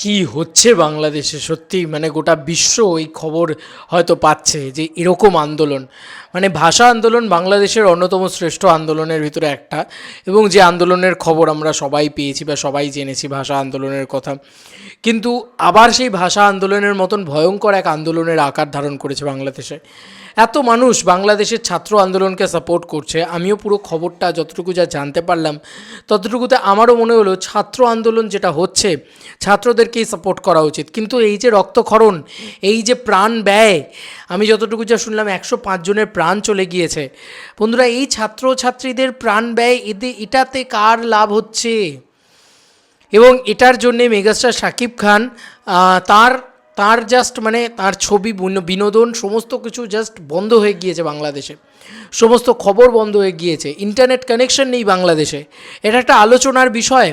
কি হচ্ছে বাংলাদেশে সত্যি মানে গোটা বিশ্ব এই খবর হয়তো পাচ্ছে যে এরকম আন্দোলন মানে ভাষা আন্দোলন বাংলাদেশের অন্যতম শ্রেষ্ঠ আন্দোলনের ভিতরে একটা এবং যে আন্দোলনের খবর আমরা সবাই পেয়েছি বা সবাই জেনেছি ভাষা আন্দোলনের কথা কিন্তু আবার সেই ভাষা আন্দোলনের মতন ভয়ঙ্কর এক আন্দোলনের আকার ধারণ করেছে বাংলাদেশে এত মানুষ বাংলাদেশের ছাত্র আন্দোলনকে সাপোর্ট করছে আমিও পুরো খবরটা যতটুকু যা জানতে পারলাম ততটুকুতে আমারও মনে হলো ছাত্র আন্দোলন যেটা হচ্ছে ছাত্রদেরকেই সাপোর্ট করা উচিত কিন্তু এই যে রক্তক্ষরণ এই যে প্রাণ ব্যয় আমি যতটুকু যা শুনলাম 105 জনের প্রাণ চলে গিয়েছে বন্ধুরা এই ছাত্রছাত্রীদের প্রাণ ব্যয় এটাতে কার লাভ হচ্ছে এবং এটার জন্যে মেগাস্টার শাকিব খান তার তার জাস্ট মানে তার ছবি বিনোদন সমস্ত কিছু জাস্ট বন্ধ হয়ে গিয়েছে বাংলাদেশে সমস্ত খবর বন্ধ হয়ে গিয়েছে ইন্টারনেট কানেকশন নেই বাংলাদেশে এটা একটা আলোচনার বিষয়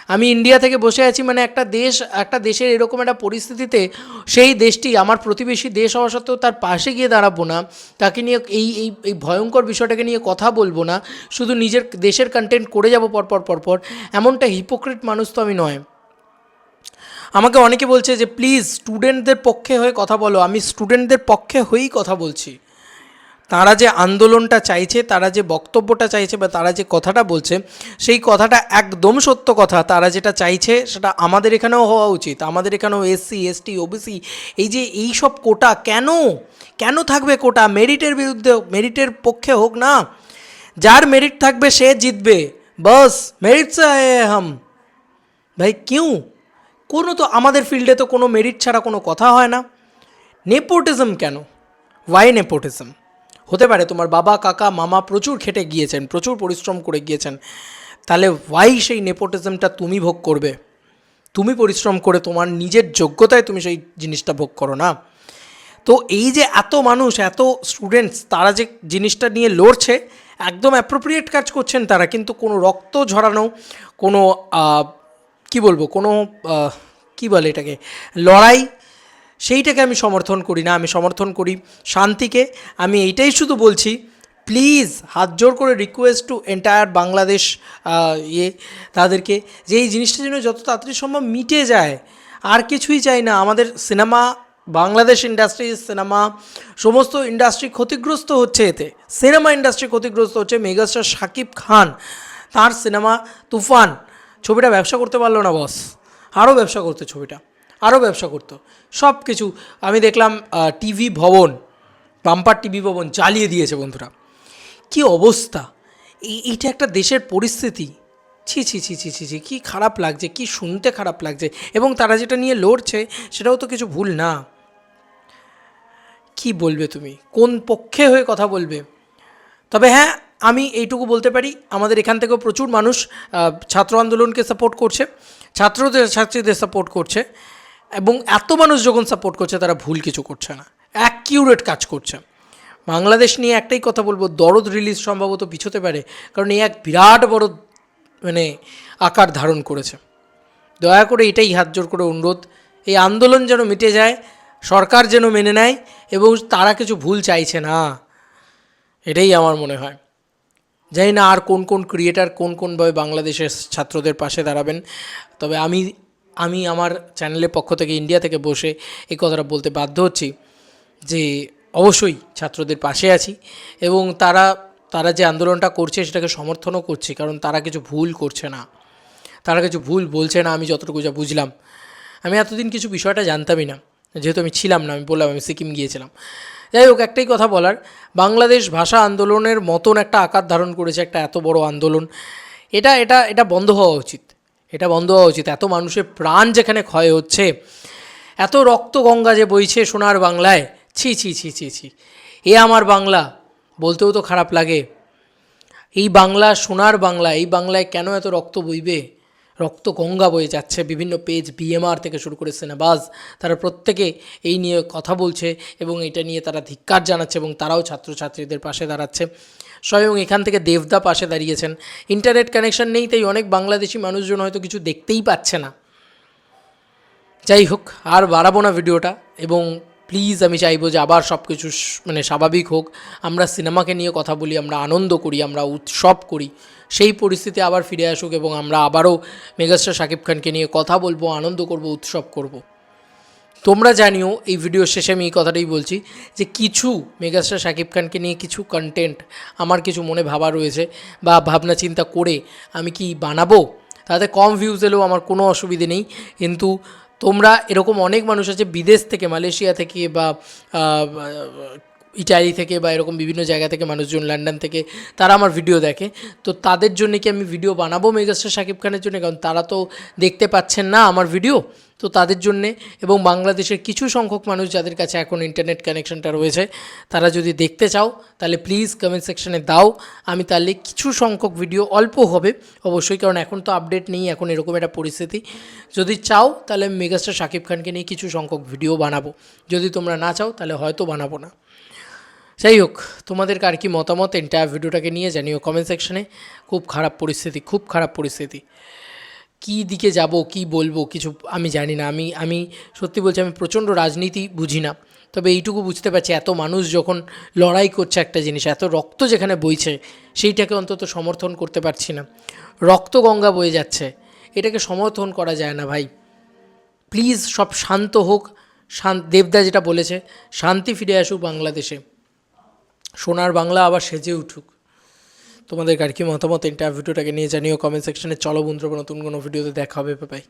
আমি ইন্ডিয়া থেকে বসে আছি মানে একটা দেশের এরকম একটা পরিস্থিতিতে সেই দেশটি আমার প্রতিবেশী দেশ হওয়া সত্ত্বেও তার পাশে গিয়ে দাঁড়াবো না তাকে নিয়ে এই ভয়ঙ্কর বিষয়টাকে নিয়ে কথা বলবো না শুধু নিজের দেশের কন্টেন্ট করে যাব পরপর এমনটা হিপোক্রিট মানুষ তো আমি নয় আমাকে অনেকে বলছে যে প্লিজ স্টুডেন্টদের পক্ষে হয়ে কথা বলো আমি স্টুডেন্টদের পক্ষে হয়েই কথা বলছি তারা যে আন্দোলনটা চাইছে তারা যে বক্তব্যটা চাইছে বা তারা যে কথাটা বলছে সেই কথাটা একদম সত্য কথা তারা যেটা চাইছে সেটা আমাদের এখানেও হওয়া উচিত আমাদের এখানেও এসসি এসটি ওবিসি এই সব কোটা কেন থাকবে কোটা মেরিটের বিরুদ্ধে মেরিটের পক্ষে হোক না যার মেরিট থাকবে সে জিতবে বস মেরিট সে আয়ে হাম ভাই কিউ কোনো তো আমাদের ফিল্ডে তো কোনো মেরিট ছাড়া কোনো কথা হয় না নেপোটিজম কেন ওয়াই নেপোটিজম হতে পারে তোমার বাবা কাকা মামা প্রচুর খেটে গিয়েছেন প্রচুর পরিশ্রম করে গিয়েছেন তাহলে ওয়াই সেই নেপোটিজমটা তুমি ভোগ করবে তুমি পরিশ্রম করে তোমার নিজের যোগ্যতায় তুমি সেই জিনিসটা ভোগ করো না তো এই যে এত মানুষ এত স্টুডেন্টস তারা যে জিনিসটা নিয়ে লড়ছে একদম অ্যাপ্রোপ্রিয়েট কাজ করছেন তারা কিন্তু কোনো রক্ত ঝরানো কোনো কি বলবো কোনো কি বলে এটাকে লড়াই সেইটাকে আমি সমর্থন করি না আমি সমর্থন করি শান্তিকে আমি এইটাই শুধু বলছি প্লিজ হাত জোর করে রিকোয়েস্ট টু এন্টায়ার বাংলাদেশ তাদেরকে যে এই জিনিসটা যেন যত তাড়াতাড়ি সম্ভব মিটে যায় আর কিছুই চাই না আমাদের সিনেমা বাংলাদেশ ইন্ডাস্ট্রি সিনেমা সমস্ত ইন্ডাস্ট্রি ক্ষতিগ্রস্ত হচ্ছে এতে সিনেমা ইন্ডাস্ট্রি ক্ষতিগ্রস্ত হচ্ছে মেগাস্টার শাকিব খান তার সিনেমা তুফান ছবিটা ব্যবসা করতে পারলো না বস আরও ব্যবসা করতো ছবিটা আরও ব্যবসা করতো সব কিছু আমি দেখলাম টিভি ভবন বাম্পার টিভি ভবন জ্বালিয়ে দিয়েছে বন্ধুরা কি অবস্থা এইটা একটা দেশের পরিস্থিতি ছি ছি ছি ছি ছি ছি কী খারাপ লাগছে কি শুনতে খারাপ লাগছে এবং তারা যেটা নিয়ে লড়ছে সেটাও তো কিছু ভুল না কি বলবে তুমি কোন পক্ষে হয়ে কথা বলবে তবে হ্যাঁ আমি এইটুকু বলতে পারি আমাদের এখান থেকেও প্রচুর মানুষ ছাত্র আন্দোলনকে সাপোর্ট করছে ছাত্রীদের সাপোর্ট করছে এবং এত মানুষ যখন সাপোর্ট করছে তারা ভুল কিছু করছে না অ্যাকিউরেট কাজ করছে বাংলাদেশ নিয়ে একটাই কথা বলবো দরদ রিলিজ সম্ভবত পিছোতে পারে কারণ এই এক বিরাট বড় মানে আকার ধারণ করেছে দয়া করে এটাই হাত জোর করে অনুরোধ এই আন্দোলন যেন মিটে যায় সরকার যেন মেনে নেয় এবং তারা কিছু ভুল চাইছে না এটাই আমার মনে হয় জানি না আর কোন ক্রিয়েটার কোনভাবে বাংলাদেশের ছাত্রদের পাশে দাঁড়াবেন তবে আমি আমার চ্যানেলের পক্ষ থেকে ইন্ডিয়া থেকে বসে এই কথাটা বলতে বাধ্য হচ্ছি যে অবশ্যই ছাত্রদের পাশে আছি এবং তারা যে আন্দোলনটা করছে সেটাকে সমর্থনও করছি কারণ তারা কিছু ভুল করছে না তারা কিছু ভুল বলছে না আমি যতটুকু যা বুঝলাম আমি এতদিন কিছু বিষয়টা জানতামই না যেহেতু আমি ছিলাম না আমি বললাম আমি সিকিম গিয়েছিলাম যাই হোক একটাই কথা বলার বাংলাদেশ ভাষা আন্দোলনের মতন একটা আকার ধারণ করেছে একটা এত বড় আন্দোলন এটা বন্ধ হওয়া উচিত এটা বন্ধ হওয়া উচিত এত মানুষের প্রাণ যেখানে ক্ষয় হচ্ছে এত রক্ত গঙ্গা যে বইছে সোনার বাংলায় ছি ছি ছি ছি ছি এ আমার বাংলা বলতেও তো খারাপ লাগে এই বাংলা সোনার বাংলা এই বাংলায় কেন এত রক্ত বইবে রক্ত গঙ্গা বয়ে যাচ্ছে বিভিন্ন পেজ বিএমআর থেকে শুরু করে সিনেবাজ তারা প্রত্যেকে এই নিয়ে কথা বলছে এবং এটা নিয়ে তারা ধিক্কার জানাচ্ছে এবং তারাও ছাত্রছাত্রীদের পাশে দাঁড়াচ্ছে স্বয়ং এখান থেকে দেবদা পাশে দাঁড়িয়েছেন ইন্টারনেট কানেকশন নেই তাই অনেক বাংলাদেশি মানুষজন হয়তো কিছু দেখতেই পাচ্ছে না যাই হোক আর বাড়াবো না ভিডিওটা এবং প্লিজ আমি চাইবো যে আবার সব কিছু মানে স্বাভাবিক হোক, আমরা সিনেমাকে নিয়ে কথা বলি, আমরা আনন্দ করি, আমরা উৎসব করি, সেই পরিস্থিতি আবার ফিরে আসুক এবং আমরা আবারও মেগাস্টার শাকিব খানকে নিয়ে কথা বলবো, আনন্দ করব, উৎসব করব। তোমরা জানিও, এই ভিডিওর শেষে আমি এই কথাটাই বলছি যে কিছু মেগাস্টার শাকিব খানকে নিয়ে কিছু কন্টেন্ট আমার কিছু মনে ভাবা রয়েছে বা ভাবনা চিন্তা করে আমি কি বানাবো, তাতে কম ভিউজ এলেও আমার কোনো অসুবিধে নেই। কিন্তু তোমরা এরকম অনেক মানুষ আছে বিদেশ থেকে, মালয়েশিয়া থেকে বা ইটালি থেকে বা এরকম বিভিন্ন জায়গা থেকে মানুষজন, লন্ডন থেকে, তারা আমার ভিডিও দেখে। তো তাদের জন্য কি আমি ভিডিও বানাবো মেগাস্টার শাকিব খানের জন্য, কারণ তারা তো দেখতে পাচ্ছেন না আমার ভিডিও। তো তাদের জন্যে এবং বাংলাদেশের কিছু সংখ্যক মানুষ যাদের কাছে এখন ইন্টারনেট কানেকশনটা রয়েছে, তারা যদি দেখতে চাও তাহলে প্লিজ কমেন্ট সেকশনে দাও। আমি তাহলে কিছু সংখ্যক ভিডিও, অল্প হবে অবশ্যই, কারণ এখন তো আপডেট নেই, এখন এরকম একটা পরিস্থিতি। যদি চাও তাহলে আমি মেগাস্টার শাকিব খানকে নিয়ে কিছু সংখ্যক ভিডিও বানাবো, যদি তোমরা না চাও তাহলে হয়তো বানাবো না। যাই হোক, তোমাদের আর কি মতামত এন্টায়ার ভিডিওটাকে নিয়ে জানিও কমেন্ট সেকশনে। খুব খারাপ পরিস্থিতি, খুব খারাপ পরিস্থিতি। কী দিকে যাব, কি বলবো, কিছু আমি জানি না। আমি সত্যি বলছি, আমি প্রচণ্ড রাজনীতি বুঝি না, তবে এইটুকু বুঝতে পারছি এত মানুষ যখন লড়াই করছে একটা জিনিস, এত রক্ত যেখানে বইছে, সেইটাকে অন্তত সমর্থন করতে পারছি না। রক্ত গঙ্গা বয়ে যাচ্ছে, এটাকে সমর্থন করা যায় না ভাই। প্লিজ সব শান্ত হোক। দেবদা যেটা বলেছে, শান্তি ফিরে আসুক বাংলাদেশে, সোনার বাংলা আবার সেজে উঠুক। তোমাদের আর কি মতামত এটা ভিডিওটাকে নিয়ে জানিও কমেন্ট সেকশনে। চলো বন্ধুরা, নতুন কোনো ভিডিওতে দেখা হবে, বাই।